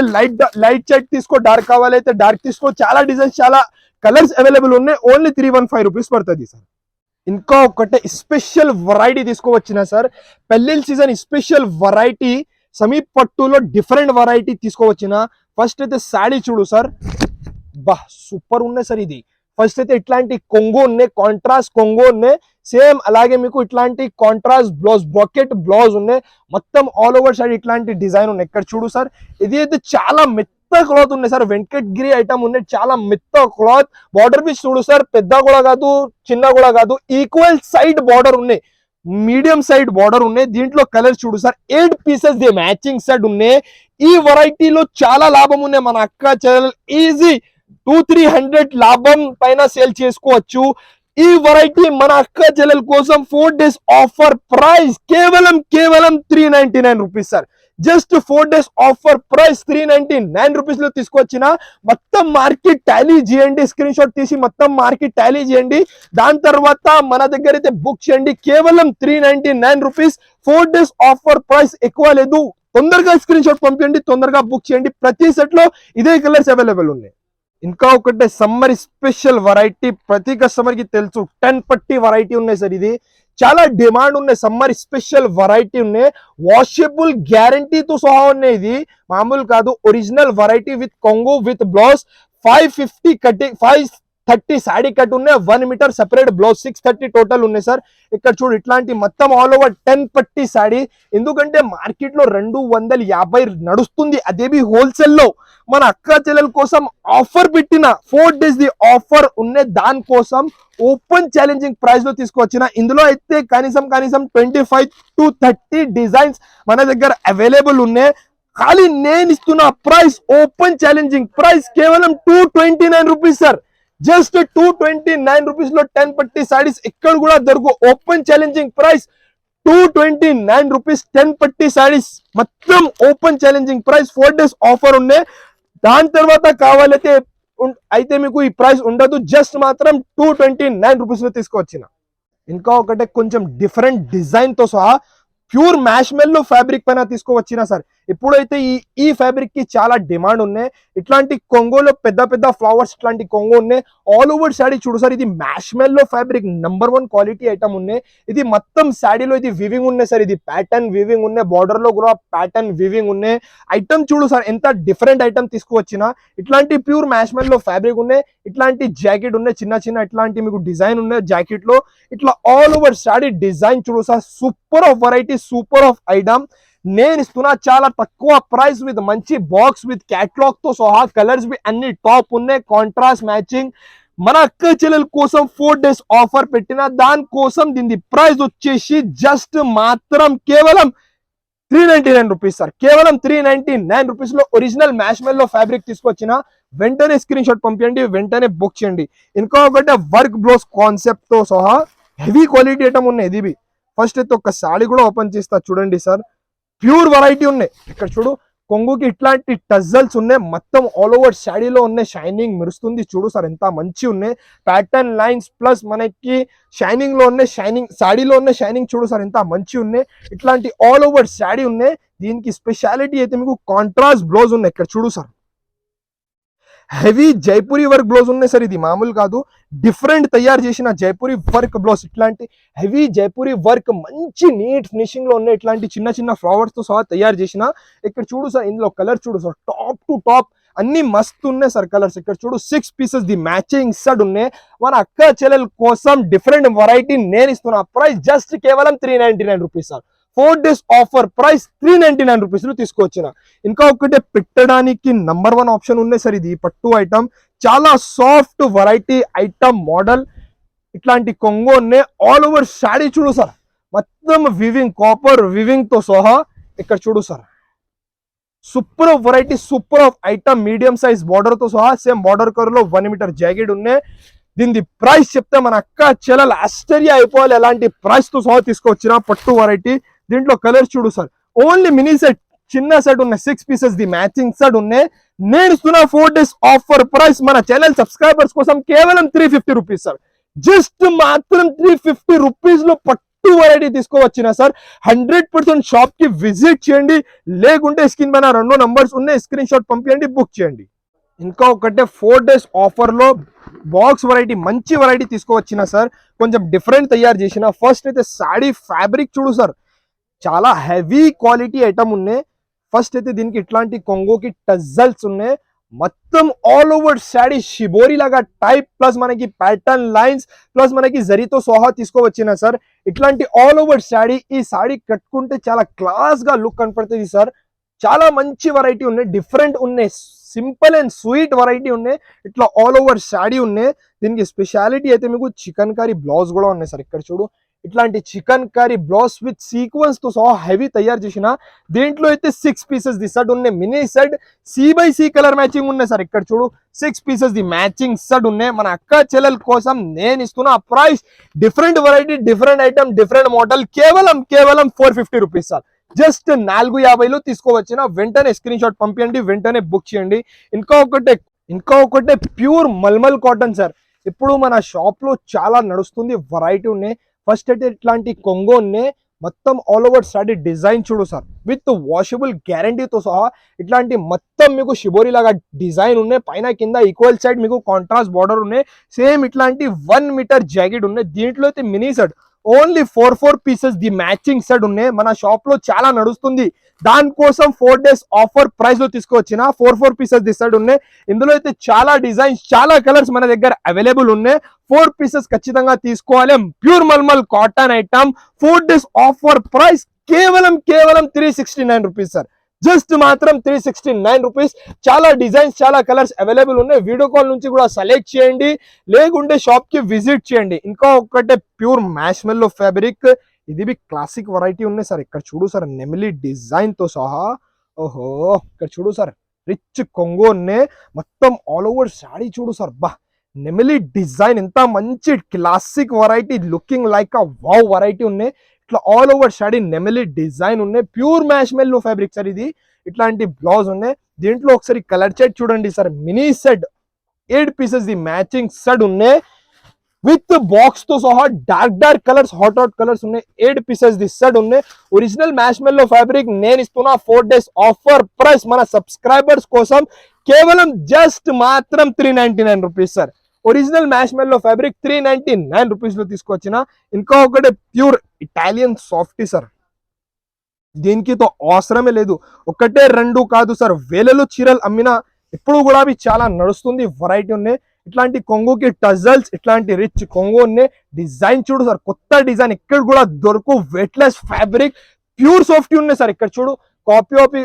లైట్ షేడ్ తీసుకో, డార్క్ కావాలి అయితే డార్క్ తీసుకో. చాలా డిజైన్స్, చాలా కలర్స్ అవైలబుల్ ఉన్నాయి. ఓన్లీ 315 రూపీస్ పడుతుంది సార్. ఇంకా ఒకటే స్పెషల్ వెరైటీ తీసుకోవచ్చిన సార్. పెళ్లిళ్ళ సీజన్ స్పెషల్ వెరైటీ సమీప్ పట్టులో డిఫరెంట్ వెరైటీ తీసుకోవచ్చిన. ఫస్ట్ అయితే సాడీ చూడు సార్, బా సూపర్ ఉన్నాయి సార్. ఇది ఫస్ట్ అయితే ఇట్లాంటి కొంగు ఉన్నాయి, కాంట్రాస్ట్ కొంగు ఉన్నాయి. సేమ్ అలాగే మీకు ఇట్లాంటి కాంట్రాస్ట్ బ్లౌజ్, బ్రాకెట్ బ్లౌజ్ ఉన్నాయి. మొత్తం ఆల్ ఓవర్ సైడ్ ఇట్లాంటి డిజైన్ ఉన్నాయి. ఇక్కడ చూడు సార్, ఇది అయితే చాలా మెత్త క్లాత్ ఉన్నాయి సార్. వెంకటగిరి ఐటమ్ ఉన్నాయి, చాలా మెత్త క్లాత్. బార్డర్ పీస్ చూడు సార్, పెద్ద కూడా కాదు చిన్న కూడా కాదు, ఈక్వల్ సైడ్ బార్డర్ ఉన్నాయి, మీడియం సైడ్ బార్డర్ ఉన్నాయి. దీంట్లో కలర్ చూడు సార్, 8 పీసెస్ ది మ్యాచింగ్ సెట్ ఉన్నాయి. ఈ వెరైటీలో చాలా లాభం ఉన్నాయి. మన అక్క చెల్లెలు ఈజీ 200-300 లాభం పైన సేల్ చేసుకోవచ్చు. ఈ వెరైటీ మన అక్క చెల్లెల కోసం 4 days ఆఫర్ ప్రైస్ కేవలం 399 rupees sir. Just 4 days offer price 399 rupees లో తీసుకొచ్చిన. మొత్తం మార్కెట్ టాలీ చేయండి, స్క్రీన్ షాట్ తీసి మొత్తం మార్కెట్ టాలీ చేయండి. దాని తర్వాత మన దగ్గర అయితే బుక్ చేయండి. కేవలం 399 రూపీస్. 4 days ఆఫర్ ప్రైస్, ఎక్కువ లేదు. తొందరగా స్క్రీన్ షాట్ పంపించండి, తొందరగా బుక్ చేయండి. ప్రతి సెట్ లో ఇదే కలర్స్ అవైలబుల్ ఉన్నాయి. ఇంకా ఒకటే సమ్మర్ స్పెషల్ వెరైటీ, ప్రతి కస్టమర్ కి తెలుసు 10 పట్టి వెరైటీ ఉన్నాయి సార్. ఇది చాలా డిమాండ్ ఉన్నాయి. సమ్మర్ స్పెషల్ వెరైటీ ఉన్నాయి, వాషబుల్ గ్యారంటీతో సహా ఉన్నాయి. ఇది మామూలు కాదు, ఒరిజినల్ వెరైటీ విత్ కొంగు with blouse. 550 cutting, 530 saree cut ఉన్నాయి. 1 మీటర్ సెపరేట్ బ్లౌజ్, 630 టోటల్ ఉన్నాయి సార్. ఇక్కడ చూడు ఇట్లాంటి మొత్తం ఆల్ ఓవర్ 10 పట్టి సాడీ. ఎందుకంటే మార్కెట్ లో 250 నడుస్తుంది, అదేవి హోల్సేల్ లో. మన అక్క చెల్లెల కోసం ఆఫర్ పెట్టిన 4 days ది ఆఫర్ ఉన్నాయి. దానికోసం ఓపెన్ ఛాలెంజింగ్ ప్రైస్ లో తీసుకొచ్చిన. ఇందులో అయితే కనీసం 25 to 30 డిజైన్స్ మన దగ్గర అవైలబుల్ ఉన్నాయి. ఖాళీ నేను ఇస్తున్న ప్రైస్, ఓపెన్ ఛాలెంజింగ్ ప్రైస్ కేవలం 229 రూపీస్ సార్. జస్ట్ 229 రూపీస్ లో 10 పట్టి సారీస్ ఎక్కడ కూడా దొరుకు. ఓపెన్ ఛాలెంజింగ్ ప్రైస్ 229 రూపీస్, 10 పట్టి సారీస్ మొత్తం open challenging price. 4 days offer ఉన్నాయి. దాని తర్వాత కావాలైతే అయితే మీకు ఈ ప్రైస్ ఉండదు. జస్ట్ మాత్రం 229 రూపీస్ లో తీసుకొచ్చిన. ఇంకా ఒకటే కొంచెం డిఫరెంట్ డిజైన్ తో సహా ప్యూర్ మ్యాష్ మెల్లో ఫ్యాబ్రిక్ పైన తీసుకువచ్చిన సార్. ఇప్పుడైతే ఈ ఫ్యాబ్రిక్ కి చాలా డిమాండ్ ఉన్నాయి. ఇట్లాంటి కొంగోలో పెద్ద పెద్ద ఫ్లవర్స్, ఇట్లాంటి కొంగో ఉన్నాయి. ఆల్ ఓవర్ శాడీ చూడు సార్, ఇది మ్యాష్ మెల్లో ఫ్యాబ్రిక్ నంబర్ 1 క్వాలిటీ ఐటమ్ ఉన్నాయి. ఇది మొత్తం శాడీలో ఇది వివింగ్ ఉన్నాయి సార్. ఇది ప్యాటర్న్ వివింగ్ ఉన్నాయి, బార్డర్ లో కూడా ప్యాటర్న్ వివింగ్ ఉన్నాయి. ఐటమ్ చూడు సార్, ఎంత డిఫరెంట్ ఐటమ్ తీసుకువచ్చిన. ఇట్లాంటి ప్యూర్ మ్యాష్ మెల్లో ఫ్యాబ్రిక్ ఉన్నాయి. ఇట్లాంటి జాకెట్ ఉన్నాయి, చిన్న చిన్న ఇట్లాంటి మీకు డిజైన్ ఉన్నాయి జాకెట్ లో. ఇట్లా ఆల్ ఓవర్ శాడీ డిజైన్ చూడు sir, super of variety, super of item. నేను ఇస్తున్నా చాలా తక్కువ ప్రైస్ విత్ మంచి బాక్స్ విత్ క్యాటలాగ్ తో సహా. కలర్స్ బి అన్ని టాప్ ఉన్నాయి, కాంట్రాస్ట్ మ్యాచింగ్. మన అక్క చెల్లెల కోసం 4 days ఆఫర్ పెట్టిన. దానికోసం దీని ప్రైస్ వచ్చేసి జస్ట్ మాత్రం కేవలం 399 రూపీస్ సార్. కేవలం 399 రూపీస్ లో ఒరిజినల్ మ్యాష్ మెల్లో ఫ్యాబ్రిక్ తీసుకొచ్చిన. వెంటనే స్క్రీన్ షాట్ పంపించండి, వెంటనే బుక్ చేయండి. ఇంకా ఒకటి వర్క్ బ్లౌజ్ కాన్సెప్ట్ తో సహా హెవీ క్వాలిటీ ఐటమ్ ఉన్నాయి. ఇది ఫస్ట్ అయితే ఒక సాడీ కూడా ఓపెన్ చేస్తా చూడండి సార్. ప్యూర్ వెరైటీ ఉన్నాయి. ఇక్కడ చూడు, కొంగుకి ఇట్లాంటి టజల్స్ ఉన్నాయి. మొత్తం ఆల్ ఓవర్ శాడీలో ఉన్నాయి, షైనింగ్ మెరుస్తుంది. చూడు సార్ ఎంత మంచి ఉన్నాయి. ప్యాటర్న్ లైన్స్ ప్లస్ మనకి షైనింగ్ లో ఉన్నాయి, షైనింగ్ శాడీలో ఉన్నాయి. షైనింగ్ చూడు సార్ ఎంత మంచి ఉన్నాయి. ఇట్లాంటి ఆల్ ఓవర్ శాడీ ఉన్నాయి. దీనికి స్పెషాలిటీ అయితే మీకు కాంట్రాస్ట్ బ్లౌజ్ ఉన్నాయి. ఇక్కడ చూడు sir, heavy Jaipuri work blouse ఉన్నాయి సార్. ఇది మామూలు కాదు, డిఫరెంట్ తయారు చేసిన జైపూరి వర్క్ బ్లౌజ్. ఇట్లాంటి హెవీ జైపూరి వర్క్ మంచి నీట్ ఫినిషింగ్ లో ఉన్నాయి. ఇట్లాంటి చిన్న చిన్న ఫ్లవర్స్ తో సహా తయారు చేసిన. ఇక్కడ చూడు సార్, ఇందులో కలర్ చూడు సార్, టాప్ టు టాప్ అన్ని మస్తు ఉన్నాయి సార్ కలర్స్. ఇక్కడ చూడు 6 పీసెస్ ది మ్యాచింగ్ సెట్ ఉన్నాయి. మన అక్క చెల్లెల కోసం డిఫరెంట్ వెరైటీ నేను ఇస్తున్నా. ప్రైస్ జస్ట్ కేవలం 399 rupees sir. 4 days offer price 399 rupees లో తీసుకొచ్చిన. ఇంకా ఒకటే పెట్టడానికి నంబర్ 1 ఆప్షన్ ఉన్నాయి సార్. ఇది పట్టు ఐటమ్, చాలా సాఫ్ట్ వెరైటీ ఐటమ్ మోడల్. ఇట్లాంటి కొంగు ఉన్నాయి. ఆల్ ఓవర్ శారీ చూడు సార్, మొత్తం వివింగ్, కాపర్ వివింగ్ తో సహా. ఇక్కడ చూడు sir, super variety, super of item, medium size border తో సహా. సేమ్ బార్డర్ కలర్ లో 1 మీటర్ జాకెట్ ఉన్నాయి. దీని ప్రైస్ చెప్తే మన అక్క చెల్లెలు ఆశ్చర్య అయిపోవాలి. ఎలాంటి ప్రైస్ తో సహా తీసుకొచ్చిన పట్టు వెరైటీ. దీంట్లో కలర్స్ చూడు సార్, ఓన్లీ మినీ సెట్, చిన్న సెట్ ఉన్నాయి. 6 పీసెస్ ది మ్యాచింగ్ సెట్ ఉన్నాయి. నేను ఇస్తున్నా 4 days ఆఫర్ ప్రైస్ మన ఛానల్ సబ్స్క్రైబర్స్ కోసం కేవలం 350 రూపీస్ సార్. జస్ట్ మాత్రం 350 రూపీస్ లో పట్టు వెరైటీ తీసుకోవచ్చిన సార్. 100% షాప్ కి విజిట్ చేయండి, లేకుంటే స్క్రీన్ పైన 2 నంబర్స్ ఉన్నాయి, స్క్రీన్ షాట్ పంపించండి, బుక్ చేయండి. ఇంకా ఒకటే 4 days ఆఫర్ లో బాక్స్ వెరైటీ, మంచి వెరైటీ తీసుకోవచ్చిన సార్. కొంచెం డిఫరెంట్ తయారు చేసిన. ఫస్ట్ అయితే సాడీ ఫ్యాబ్రిక్ చూడు సార్, చాలా హెవీ క్వాలిటీ ఐటమ్ ఉన్నాయి. ఫస్ట్ అయితే దీనికి ఇట్లాంటి కొంగోకి టజల్స్ ఉన్నాయి. మొత్తం ఆల్ ఓవర్ శారీ షిబోరి లాగా టైప్, ప్లస్ మనకి ప్యాటర్న్ లైన్స్, ప్లస్ మనకి జరీతో సహా తీసుకోవచ్చిన సార్. ఇట్లాంటి ఆల్ ఓవర్ శారీ, ఈ శారీ కట్టుకుంటే చాలా క్లాస్ గా లుక్ కనపడుతుంది సార్. చాలా మంచి వెరైటీ ఉన్నాయి, డిఫరెంట్ ఉన్నాయి, సింపుల్ అండ్ స్వీట్ వెరైటీ ఉన్నాయి. ఇట్లా ఆల్ ఓవర్ శారీ ఉన్నాయి. దీనికి స్పెషాలిటీ అయితే మీకు చికెన్ కర్రీ బ్లౌజ్ కూడా ఉన్నాయి సార్. ఇక్కడ చూడు, ఇట్లాంటి chicken curry blouse with sequence తో సహా హెవీ తయారు చేసిన. దీంట్లో అయితే 6 పీసెస్ ది సెట్ ఉన్నాయి. Mini set C/C colour matching ఉన్నాయి సార్. ఇక్కడ చూడు 6 పీసెస్ ది మ్యాచింగ్ సెట్ ఉన్నాయి. మన అక్క చెల్లెల కోసం నేను ఇస్తున్న price different variety, different item, different model, కేవలం 450 రూపీస్ సార్. జస్ట్ 450లో తీసుకోవచ్చిన. వెంటనే స్క్రీన్ షాట్ పంపించండి, వెంటనే బుక్ చేయండి. ఇంకా ఒకటే ప్యూర్ మల్మల్ కాటన్ సార్. ఇప్పుడు మన షాప్ లో చాలా నడుస్తుంది, వెరైటీ ఉన్నాయి. ఫస్ట్ అయితే ఇట్లాంటి కొంగో ఉన్నాయి. మొత్తం ఆల్ ఓవర్ శారీ డిజైన్ చూడు సార్, విత్ వాషబుల్ గ్యారంటీతో సహా. ఇట్లాంటి మొత్తం మీకు షిబోరి లాగా డిజైన్ ఉన్నాయి. పైన కింద ఈక్వల్ సైడ్ మీకు కాంట్రాస్ట్ బార్డర్ ఉన్నాయి. సేమ్ ఇట్లాంటి 1 మీటర్ జాకెట్ ఉన్నాయి. దీంట్లో అయితే మినీ సెట్ ఓన్లీ 4 పీసెస్ ది మ్యాచింగ్ సెట్ ఉన్నాయి. మన షాప్ లో చాలా నడుస్తుంది, దానికోసం 4 days ఆఫర్ ప్రైస్ లో తీసుకొచ్చిన. 4 పీసెస్ ది సెట్ ఉన్నాయి. ఇందులో అయితే చాలా డిజైన్స్, చాలా కలర్స్ మన దగ్గర అవైలబుల్ ఉన్నాయి. 4 పీసెస్ ఖచ్చితంగా తీసుకోవాలి. ప్యూర్ మల్మల్ cotton item. 4 days offer price కేవలం 369 రూపీస్ సార్. జస్ట్ మాత్రం 369 రూపీస్. చాలా డిజైన్స్, చాలా కలర్స్ అవైలబుల్ ఉన్నాయి. వీడియో కాల్ నుంచి కూడా సెలెక్ట్ చేయండి, లేకుంటే షాప్ కి విజిట్ చేయండి. ఇంకా ఒకటే ప్యూర్ మ్యాష్మెల్లో ఫ్యాబ్రిక్, ఇది బి క్లాసిక్ వెరైటీ ఉన్నాయి సార్. ఇక్కడ చూడు సార్, నెమిలీ డిజైన్ తో సహా. ఓహో, ఇక్కడ చూడు సార్, రిచ్ కొంగో ఉన్నాయి. మొత్తం ఆల్ ఓవర్ శారీ చూడు సార్, బా నెమిలీ డిజైన్, ఎంత మంచి classic variety, looking like a wow variety ఉన్నాయి. ఇట్లా ఆల్ ఓవర్ శారీ నెమిలీ డిజైన్ ఉన్నాయి. ప్యూర్ మ్యాష్మెల్లో ఫ్యాబ్రిక్ సార్ ఇది. ఇట్లాంటి బ్లౌజ్ ఉన్నాయి. దీంట్లో ఒకసారి కలర్ చార్ట్ చూడండి సార్. మినీ సెట్ 8 పీసెస్ ది మ్యాచింగ్ సెట్ ఉన్నాయి. విత్ బాక్స్ తో సహా డార్క్ కలర్స్, హాట్ కలర్స్ ఉన్నాయి. 8 పీసెస్ ది సెట్ ఉన్నాయి. ఒరిజినల్ మ్యాష్మెల్లో ఫ్యాబ్రిక్ నేను ఇస్తున్నా. 4 days ఆఫర్ ప్రైస్ మన సబ్స్క్రైబర్స్ కోసం కేవలం జస్ట్ మాత్రం 399 rupees sir. Original marshmallow fabric 399 rupees లో తీసుకొచ్చిన. ఇంకా ఒకటి ప్యూర్ ఇటాలియన్ సాఫ్టీ సార్. దీనికి తో అవసరమే లేదు, ఒకటే 2 కాదు సార్, వేలలో చీరలు అమ్మినా ఇప్పుడు కూడా అవి చాలా నడుస్తుంది, వెరైటీ ఉన్నాయి. ఇట్లాంటి కొంగుకి టజల్స్, ఇట్లాంటి రిచ్ కొంగు ఉన్నాయి. డిజైన్ చూడు సార్, కొత్త డిజైన్ ఇక్కడ కూడా దొరకు. వెయిట్లెస్ ఫ్యాబ్రిక్, ప్యూర్ సాఫ్టీ ఉన్నాయి సార్. ఇక్కడ చూడు, కాపీ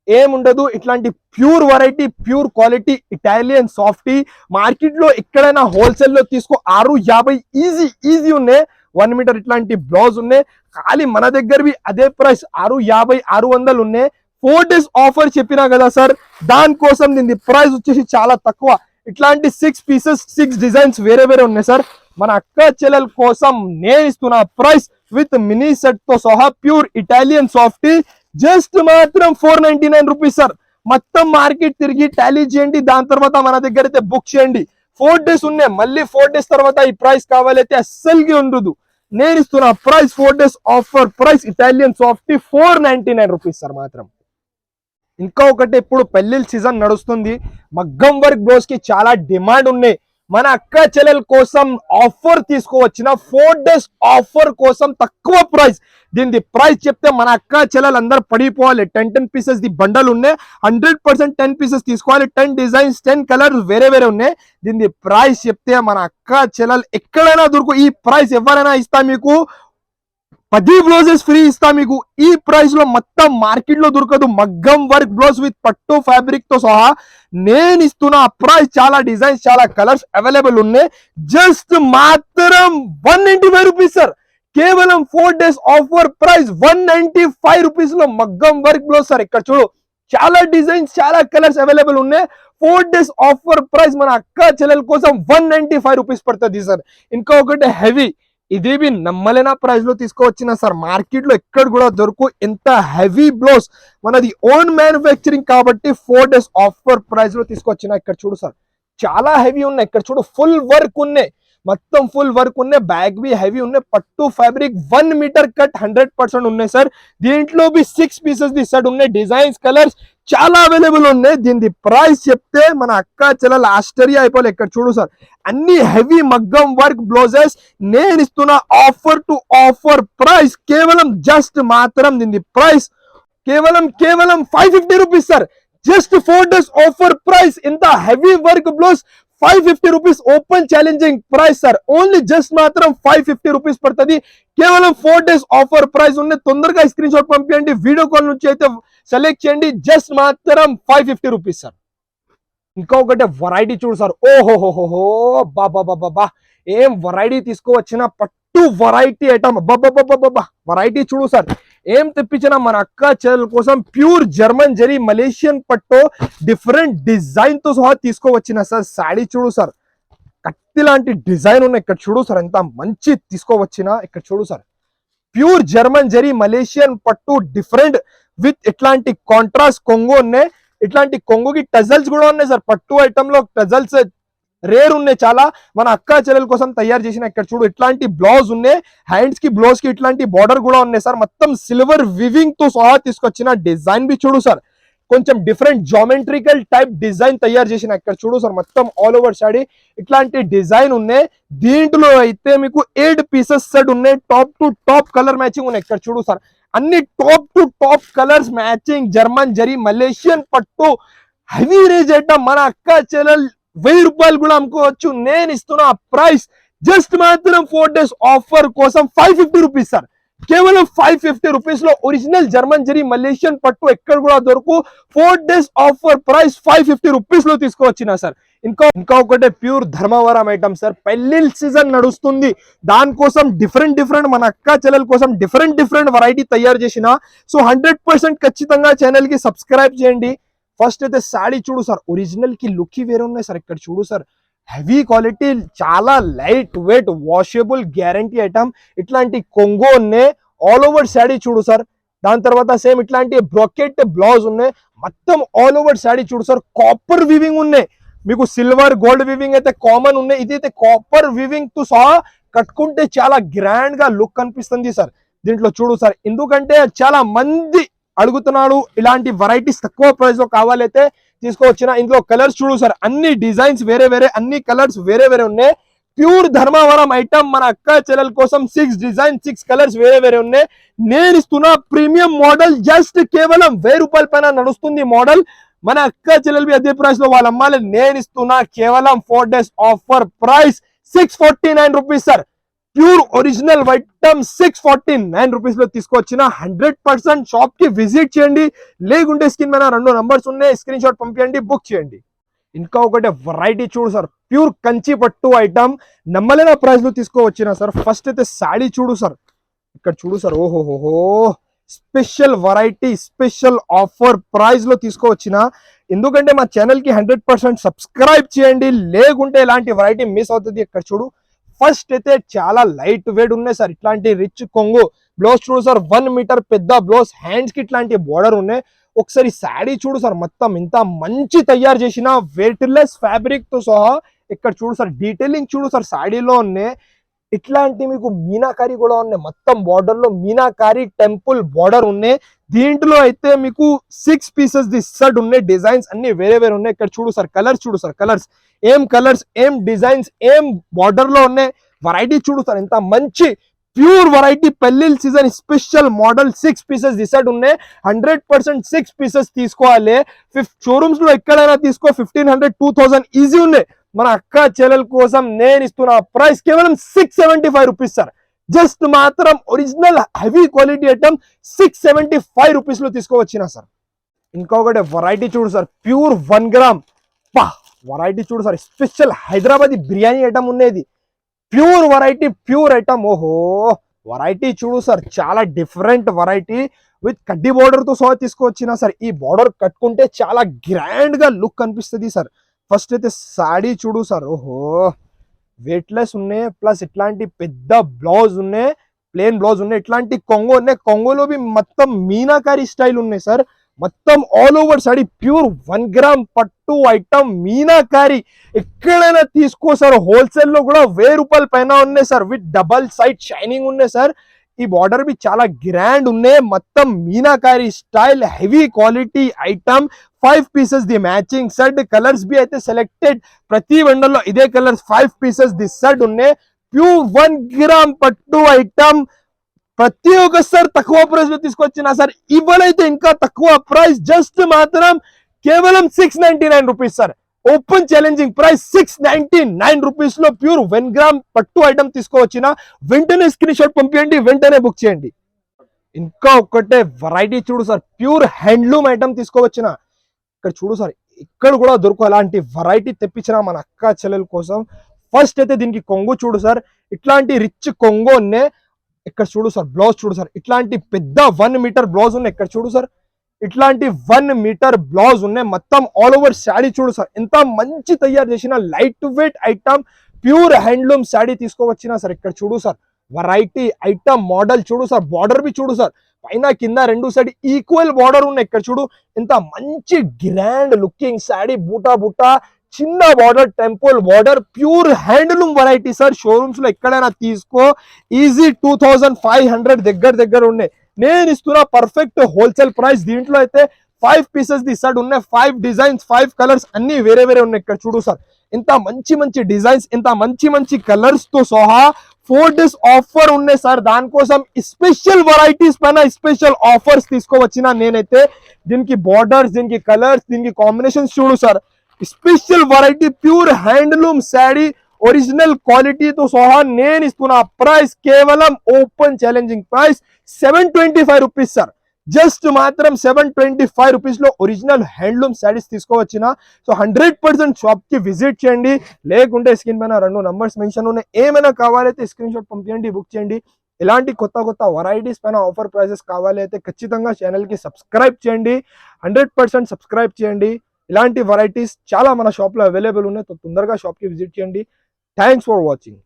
ఏముండదు. ఇట్లాంటి pure variety, pure quality Italian softy. Market లో ఎక్కడైనా హోల్సేల్ లో తీసుకో 650 ఈజీ ఉన్నాయి. 1 మీటర్ ఇట్లాంటి బ్లౌజ్ ఉన్నాయి. ఖాళీ మన దగ్గరవి అదే ప్రైస్ 650, 600 ఉన్నాయి. 4 days ఆఫర్ చెప్పినా కదా సార్, దానికోసం దీని ప్రైస్ వచ్చేసి చాలా తక్కువ. ఇట్లాంటి 6 పీసెస్, 6 డిజైన్స్ వేరే ఉన్నాయి సార్. మన అక్క చెల్లెల కోసం నేను ఇస్తున్న ప్రైస్ విత్ మినీ సెట్ తో సహా ప్యూర్ ఇటాలియన్ సాఫ్టీ జస్ట్ మాత్రం 499 రూపీస్ సార్. మొత్తం మార్కెట్ తిరిగి టాలీ చేయండి, దాని తర్వాత మన దగ్గర అయితే బుక్ చేయండి. 4 days ఉన్నాయి. మళ్ళీ 4 days తర్వాత ఈ ప్రైస్ కావాలైతే అస్సలుకి ఉండదు. నేను ఇస్తున్న price 4 days offer price Italian softy 499 rupees sir మాత్రం. ఇంకా ఒకటి, ఇప్పుడు పెళ్లిళ్ళ సీజన్ నడుస్తుంది. మగ్గం వర్క్ బ్లౌజ్ కి చాలా డిమాండ్ ఉన్నాయి. మన అక్క చెల్లెల కోసం ఆఫర్ తీసుకోవచ్చిన 4 days ఆఫర్ కోసం తక్కువ ప్రైస్. దీని ప్రైస్ చెప్తే మన అక్క చెల్లెలు అందరు పడిపోవాలి. 10 పీసెస్ ది బండల్ ఉన్నాయి, 100% 10 పీసెస్ తీసుకోవాలి. 10 డిజైన్స్ 10 కలర్స్ వేరే వేరే ఉన్నాయి. దీని ప్రైస్ చెప్తే మన అక్క చెల్లెలు ఎక్కడైనా దొరుకు. ఈ ప్రైస్ ఎవరైనా ఇస్తా మీకు 10 బ్లౌజెస్ ఫ్రీ ఇస్తా మీకు. ఈ ప్రైస్ లో మొత్తం మార్కెట్ లో దొరకదు. మగ్గం వర్క్ బ్లౌజ్ విత్ పట్టు ఫ్యాబ్రిక్ తో సహా నేను ఇస్తున్నా. ప్రైస్ చాలా డిజైన్స్ చాలా కలర్స్ అవైలబుల్ ఉన్నాయి. జస్ట్ మాత్రం 195 రూపీస్ సార్. కేవలం 4 days ఆఫర్ ప్రైస్ 195 రూపీస్ లో మగ్గం వర్క్ బ్లౌజ్ సార్. ఇక్కడ చూడు చాలా డిజైన్స్ చాలా కలర్స్ అవైలబుల్ ఉన్నాయి. 4 days ఆఫర్ ప్రైస్ మన అక్క చెల్లెల కోసం 195 రూపీస్ పడుతుంది సార్. ఇంకా ఒకటి హెవీ, ఇది బి నమ్మలేనా ప్రైస్ లో తీసుకోవచ్చిన సార్. మార్కెట్ లో ఎక్కడ కూడా దొరకు ఎంత హెవీ బ్లౌజ్. మనది ఓన్ మ్యానుఫ్యాక్చరింగ్ కాబట్టి 4 days ఆఫర్ ప్రైస్ లో తీసుకొచ్చిన. ఇక్కడ చూడు సార్ చాలా హెవీ ఉన్నాయి. ఇక్కడ చూడు ఫుల్ వర్క్ ఉన్నాయి, మొత్తం ఫుల్ వర్క్ ఉన్నాయి. బ్యాగ్ బి హెవీ ఉన్నాయి. పట్టు ఫ్యాబ్రిక్ 1 మీటర్ కట్ 100% ఉన్నాయి సార్. దీంట్లో బి 6 పీసెస్ ది సెట్ ఉన్నాయి. డిజైన్స్ కలర్స్ చాలా అవైలబుల్ ఉన్నాయి. దీని ప్రైస్ చెప్తే మన అక్క చెల్లెలు ఆశ్చర్య అయిపోలే. ఇక్కడ చూడు సార్ అన్ని హెవీ మగ్గం వర్క్ బ్లౌజెస్ నేను ఇస్తున్నా ఆఫర్ టు ఆఫర్ ప్రైస్ కేవలం జస్ట్ మాత్రం. దీని ప్రైస్ కేవలం 550 rupees sir. Just 4 days offer price. ఇంత heavy work blouse 550 rupees open challenging price sir. Only just మాత్రం 550 రూపీస్ పడుతుంది. కేవలం 4 days ఆఫర్ ప్రైస్ ఉన్నాయి. తొందరగా స్క్రీన్ షాట్ పంపించండి. వీడియో కాల్ నుంచి అయితే సెలెక్ట్ చేయండి. జస్ట్ మాత్రం 550 రూపీస్ సార్. ఇంకొకటి వెరైటీ చూడు సార్. ఓహోహోహో బాబా ఏం వెరైటీ తీసుకోవచ్చిన పట్టు వెరైటీ ఐటమ్. బాబా వెరైటీ చూడు సార్. ఏం తెప్పించిన మన అక్క చెల్లెల కోసం ప్యూర్ జర్మన్ జరీ మలేషియన్ పట్టు డిఫరెంట్ డిజైన్ తో సహా తీసుకోవచ్చిన సార్. సాడీ చూడు సార్ కత్తి లాంటి డిజైన్ ఉన్నాయి. ఇక్కడ చూడు సార్ ఎంత మంచి తీసుకోవచ్చిన. ఇక్కడ చూడు sir pure German zari Malaysian పట్టు డిఫరెంట్ విత్ ఇట్లాంటి కాంట్రాస్ట్ కొంగు ఉన్నాయి. ఇట్లాంటి కొంగుకి టజల్స్ కూడా ఉన్నాయి సార్. పట్టు ఐటమ్ లో టజల్స్ రేర్ ఉన్నాయి చాలా. మన అక్క చెల్లెల కోసం తయారు చేసిన. ఇక్కడ చూడు ఇట్లాంటి బ్లౌజ్ ఉన్నాయి. హ్యాండ్స్ కి బ్లౌజ్ కి ఇట్లాంటి బార్డర్ కూడా ఉన్నాయి సార్. మొత్తం సిల్వర్ వివింగ్ తో సహా తీసుకొచ్చిన. డిజైన్ బి చూడు సార్ కొంచెం డిఫరెంట్ జామెట్రికల్ టైప్ డిజైన్ తయారు చేసిన. ఇక్కడ చూడు సార్ మొత్తం ఆల్ ఓవర్ సాడీ ఇట్లాంటి డిజైన్ ఉన్నాయి. దీంట్లో అయితే మీకు 8 పీసెస్ సెట్ ఉన్నాయి. Top to top colour matching ఉన్నాయి. ఇక్కడ చూడు సార్ అన్ని top to top colours matching German zari Malaysian పట్టు హెవీ రేంజ్ ఐటమ్. మన అక్క చెల్లెలు 1000 రూపాయలు కూడా అమ్ముకోవచ్చు. నేను ఇస్తున్న ప్రైస్ జస్ట్ మాత్రం 4 days ఆఫర్ కోసం 550 రూపీస్ సార్. కేవలం 550 రూపీస్ లో ఒరిజినల్ జర్మన్ జరీ మలేషియన్ పట్టు ఎక్కడ కూడా దొరకు. 4 days ఆఫర్ ప్రైస్ 550 రూపీస్ లో తీసుకోవచ్చిన సార్. ఇంకా ఒకటే ప్యూర్ ధర్మవరం ఐటమ్ సార్. పెళ్లిళ్ళ సీజన్ నడుస్తుంది, దానికోసం డిఫరెంట్ మన అక్క చెల్లెల కోసం డిఫరెంట్ వెరైటీ తయారు చేసిన. సో 100% ఖచ్చితంగా ఛానల్ కి సబ్స్క్రైబ్ చేయండి. ఫస్ట్ అయితే సాడీ చూడు సార్ ఒరిజినల్ కి లుక్ వేరే ఉన్నాయి సార్. ఇక్కడ చూడు సార్ హెవీ క్వాలిటీ చాలా light weight washable guarantee item. ఇట్లాంటి కొంగో ఉన్నాయి. ఆల్ ఓవర్ సాడీ చూడు సార్. దాని తర్వాత సేమ్ ఇట్లాంటి బ్రోకెట్ బ్లౌజ్ ఉన్నాయి. మొత్తం ఆల్ ఓవర్ సాడీ చూడు సార్. కాపర్ వివింగ్ ఉన్నాయి. మీకు సిల్వర్ గోల్డ్ వివింగ్ అయితే కామన్ ఉన్నాయి. ఇది అయితే కాపర్ వివింగ్ తో సహా కట్టుకుంటే చాలా గ్రాండ్ గా లుక్ కనిపిస్తుంది సార్. దీంట్లో చూడు సార్ ఎందుకంటే చాలా మంది అడుగుతున్నాడు ఇలాంటి వెరైటీస్ తక్కువ ప్రైస్ లో కావాలైతే తీసుకోవచ్చిన. ఇందులో కలర్స్ చూడు సార్ అన్ని డిజైన్స్ వేరే అన్ని కలర్స్ వేరే ఉన్నాయి. ప్యూర్ ధర్మవరం ఐటమ్ మన అక్క చెల్లెల కోసం 6 డిజైన్ 6 కలర్స్ వేరే ఉన్నాయి. నేను ఇస్తున్నా ప్రీమియం మోడల్ జస్ట్ కేవలం 1000 రూపాయల పైన నడుస్తుంది మోడల్. మన అక్క చెల్లెలు అదే ప్రైస్ లో వాళ్ళు అమ్మాలి. నేను ఇస్తున్నా కేవలం 4 days offer price 649 rupees sir. Pure original item 649 rupees లో తీసుకొచ్చిన. 100% షాప్ కి విజిట్ చేయండి. లేకుంటే స్క్రీన్ మీద 2 నంబర్స్ ఉన్నాయి, స్క్రీన్ షాట్ పంపించండి, బుక్ చేయండి. ఇంకా ఒకటి వెరైటీ చూడు సార్ ప్యూర్ కంచి పట్టు ఐటమ్ నమ్మలేని ప్రైస్ లో తీసుకోవచ్చిన సార్. ఫస్ట్ అయితే సాడీ చూడు సార్. ఇక్కడ చూడు సార్ ఓహోహోహో special variety special offer price లో తీసుకోవచ్చిన. ఎందుకంటే మా ఛానల్ కి 100% సబ్స్క్రైబ్ చేయండి. లేకుంటే ఇలాంటి వెరైటీ మిస్ అవుతుంది. ఇక్కడ చూడు ఫస్ట్ అయితే చాలా లైట్ వెయిట్ ఉన్నాయి సార్. ఇట్లాంటి రిచ్ కొంగు బ్లౌజ్ చూడు సార్ 1 మీటర్ పెద్ద బ్లౌజ్. హ్యాండ్స్ కి ఇట్లాంటి బోర్డర్ ఉన్నాయి. ఒకసారి శాడీ చూడు సార్ మొత్తం ఇంత మంచి తయారు చేసిన వెయిట్లెస్ ఫ్యాబ్రిక్ తో సహా. ఇక్కడ చూడు సార్ డీటెయిలింగ్ చూడు సార్ శాడీలో ఉన్నాయి. ఇట్లాంటి మీకు మీనాకారి కూడా ఉన్నాయి, మొత్తం బార్డర్ లో మీనాకారి టెంపుల్ బార్డర్ ఉన్నాయి. దీంట్లో అయితే మీకు 6 పీసెస్ ది సెట్ ఉన్నాయి. డిజైన్స్ అన్ని వేరే వేరే ఉన్నాయి. ఇక్కడ చూడు సార్ కలర్స్, చూడు సార్ కలర్స్ ఏం డిజైన్స్ ఏం బార్డర్ లో ఉన్నాయి. వెరైటీ చూడు సార్ ఎంత మంచి ప్యూర్ వెరైటీ పెళ్లిల్ సీజన్ స్పెషల్ మోడల్ 6 పీసెస్ డిసైడ్ ఉన్నాయి. 100% 6 పీసెస్ తీసుకోవాలి. షోరూమ్స్ లో ఎక్కడైనా తీసుకో 1500 2000 ఈజీ ఉన్నాయి. మన అక్క చెల్లెల కోసం నేను ఇస్తున్న ప్రైస్ కేవలం 675 రూపీస్ సార్. జస్ట్ మాత్రం original heavy quality item 675 rupees లో తీసుకోవచ్చిన సార్. ఇంకొకటి వెరైటీ చూడు సార్, ప్యూర్ 1 గ్రామ్ వెరైటీ చూడు sir, special Hyderabadi biryani item ఉన్నది. Pure variety pure item. ఓహో వెరైటీ చూడు సార్, చాలా డిఫరెంట్ వెరైటీ విత్ కడ్డీ బోర్డర్ తో సహా తీసుకొచ్చిన సార్. ఈ బోర్డర్ కట్టుకుంటే చాలా గ్రాండ్ గా లుక్ కనిపిస్తుంది సార్. ఫస్ట్ అయితే సాడీ చూడు సార్, ఓహో వెయిట్లెస్ ఉన్నాయి, ప్లస్ ఇట్లాంటి పెద్ద బ్లౌజ్ ఉన్నాయి, ప్లేన్ బ్లౌజ్ ఉన్నాయి, ఇట్లాంటి కొంగో ఉన్నాయి. కొంగోలో మొత్తం మీనాకారి స్టైల్ ఉన్నాయి సార్. మొత్తం all over saree pure 1 gram పట్టు ఐటమ్ మీనాకారి. ఎక్కడైనా తీసుకో సార్, హోల్సేల్ లో కూడా 1000 రూపాయల పైన ఉన్నాయి sir. With double side shining ఉన్నాయి సార్. ఈ బార్డర్ బి చాలా గ్రాండ్ ఉన్నాయి. మొత్తం meenakari style heavy quality item 5 pieces ది మ్యాచింగ్ సెట్. కలర్స్ బి అయితే సెలెక్టెడ్, ప్రతి వెండర్లో ఇదే కలర్స్ 5 పీసెస్ ది సెట్ ఉన్నాయి. ప్యూర్ 1 గ్రామ్ పట్టు ఐటమ్. ప్రతి ఒక్కసారి తక్కువ ప్రైస్ లో తీసుకొచ్చిన సార్. ఇవ్వనైతే ఇంకా తక్కువ ప్రైస్, జస్ట్ మాత్రం కేవలం 699 rupees sir. Open challenging price 699 rupees లో ప్యూర్ 1 గ్రామ్ పట్టు ఐటమ్ తీసుకోవచ్చిన. వెంటనే స్క్రీన్ షాట్ పంపించండి, వెంటనే బుక్ చేయండి. ఇంకా ఒకటే వెరైటీ చూడు సార్, ప్యూర్ హ్యాండ్లూమ్ ఐటమ్ తీసుకోవచ్చిన. ఇక్కడ చూడు సార్, ఇక్కడ కూడా దొరుకు అలాంటి వెరైటీ తెప్పించిన మన అక్క చెల్లెల కోసం. ఫస్ట్ అయితే దీనికి కొంగు చూడు సార్, ఇట్లాంటి రిచ్ కొంగు ఉన్నాయి. ఇక్కడ చూడు సార్ బ్లౌజ్ చూడు సార్, ఇట్లాంటి పెద్ద 1 మీటర్ బ్లౌజ్ ఉన్నాయి. ఇక్కడ చూడు సార్, ఇట్లాంటి 1 మీటర్ బ్లౌజ్ ఉన్నాయి. మొత్తం ఆల్ ఓవర్ శాడీ చూడు సార్, ఎంత మంచి తయారు చేసిన light weight item pure handloom sari తీసుకోవచ్చిన సార్. ఇక్కడ చూడు సార్ వెరైటీ ఐటమ్ మోడల్ చూడు సార్, బార్డర్ బి చూడు సార్, పైన కింద 2 సైడ్ ఈక్వల్ బార్డర్ ఉన్నాయి. ఇక్కడ చూడు ఎంత మంచి గ్రాండ్ లుకింగ్ శాడీ, బూటా బూటా చిన్న border, temple border, pure handloom variety sir. Showrooms లో ఎక్కడైనా తీసుకో ఈజీ 2500 దగ్గర ఉన్నాయి. నేను ఇస్తున్నా పర్ఫెక్ట్ హోల్సేల్ ప్రైస్. దీంట్లో అయితే 5 పీసెస్ ది సెట్ ఉన్నాయి. 5 డిజైన్స్ 5 కలర్స్ అన్ని వేరే వేరే ఉన్నాయి. ఇక్కడ చూడు సార్ ఎంత మంచి డిజైన్స్, ఎంత మంచి కలర్స్ తో సహా 4 డేస్ ఆఫర్ ఉన్నాయి సార్. దానికోసం స్పెషల్ వెరైటీస్ పైన స్పెషల్ ఆఫర్స్ తీసుకోవచ్చిన నేనైతే. దీనికి బార్డర్స్, దీనికి కలర్స్, దీనికి కాంబినేషన్స్ చూడు sir. Special variety pure handloom sari original క్వాలిటీతో సహా నేను ఇస్తున్న ప్రైస్ కేవలం open challenging price 725 rupees sir. Just మాత్రం 725 రూపీస్ లో ఒరిజినల్ హ్యాండ్లూమ్ శారీస్ తీసుకోవచ్చిన. సో 100% షాప్ కి విజిట్ చేయండి, లేకుంటే స్క్రీన్ పైన 2 నంబర్స్ మెన్షన్ ఉన్నాయి. ఏమైనా కావాలైతే స్క్రీన్ షాట్ పంపించండి, బుక్ చేయండి. ఇలాంటి కొత్త వెరైటీస్ పైన ఆఫర్ ప్రైసెస్ కావాలి అయితే ఖచ్చితంగా ఛానల్ కి సబ్స్క్రైబ్ చేయండి, 100% సబ్స్క్రైబ్ చేయండి. ఇలాంటి వెరైటీస్ చాలా మన షాప్ లో అవైలబుల్ ఉన్నాయి. తొందరగా షాప్ కి విజిట్ చేయండి. Thanks for watching.